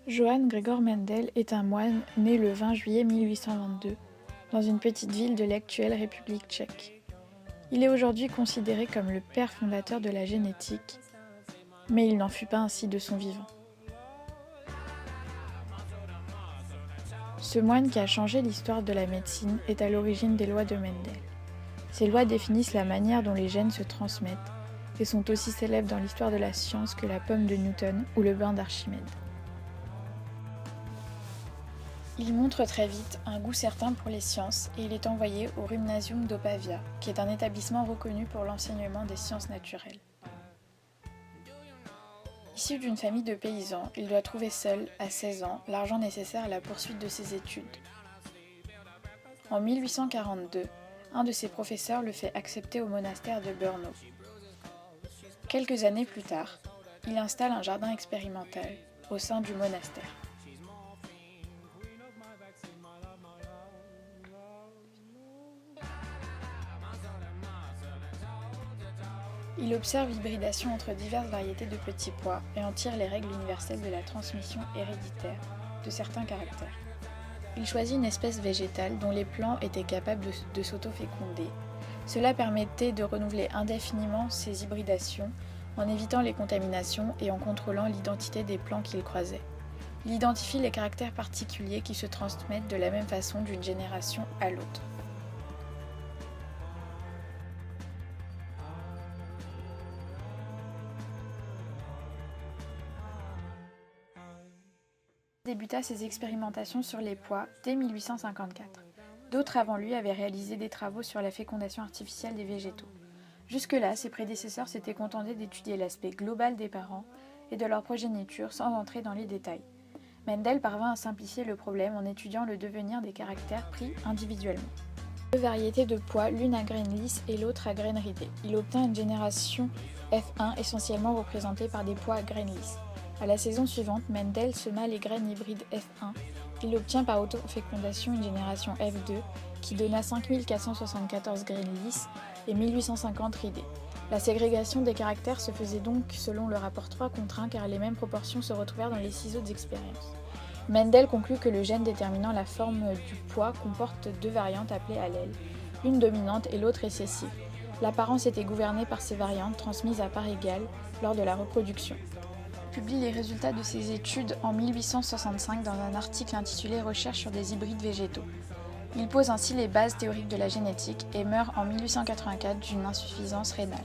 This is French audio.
Johann Gregor Mendel est un moine né le 20 juillet 1822 dans une petite ville de l'actuelle République tchèque. Il est aujourd'hui considéré comme le père fondateur de la génétique, mais il n'en fut pas ainsi de son vivant. Ce moine qui a changé l'histoire de la médecine est à l'origine des lois de Mendel. Ces lois définissent la manière dont les gènes se transmettent et sont aussi célèbres dans l'histoire de la science que la pomme de Newton ou le bain d'Archimède. Il montre très vite un goût certain pour les sciences et il est envoyé au Rumnasium d'Opavia, qui est un établissement reconnu pour l'enseignement des sciences naturelles. Issu d'une famille de paysans, il doit trouver seul, à 16 ans, l'argent nécessaire à la poursuite de ses études. En 1842, un de ses professeurs le fait accepter au monastère de Brno. Quelques années plus tard, il installe un jardin expérimental au sein du monastère. Il observe l'hybridation entre diverses variétés de petits pois et en tire les règles universelles de la transmission héréditaire de certains caractères. Il choisit une espèce végétale dont les plants étaient capables de s'auto-féconder. Cela permettait de renouveler indéfiniment ces hybridations en évitant les contaminations et en contrôlant l'identité des plants qu'il croisait. Il identifie les caractères particuliers qui se transmettent de la même façon d'une génération à l'autre. Il débuta ses expérimentations sur les pois dès 1854. D'autres avant lui avaient réalisé des travaux sur la fécondation artificielle des végétaux. Jusque-là, ses prédécesseurs s'étaient contentés d'étudier l'aspect global des parents et de leur progéniture sans entrer dans les détails. Mendel parvint à simplifier le problème en étudiant le devenir des caractères pris individuellement. Deux variétés de pois, l'une à graines lisses et l'autre à graines ridées. Il obtint une génération F1 essentiellement représentée par des pois à graines lisses. À la saison suivante, Mendel sema les graines hybrides F1. Il obtient par autofécondation une génération F2 qui donna 5474 graines lisses et 1850 ridées. La ségrégation des caractères se faisait donc selon le rapport 3:1 car les mêmes proportions se retrouvèrent dans les 6 autres expériences. Mendel conclut que le gène déterminant la forme du pois comporte deux variantes appelées allèles, l'une dominante et l'autre récessive. L'apparence était gouvernée par ces variantes transmises à part égale lors de la reproduction. Il publie les résultats de ses études en 1865 dans un article intitulé « Recherche sur des hybrides végétaux ». Il pose ainsi les bases théoriques de la génétique et meurt en 1884 d'une insuffisance rénale.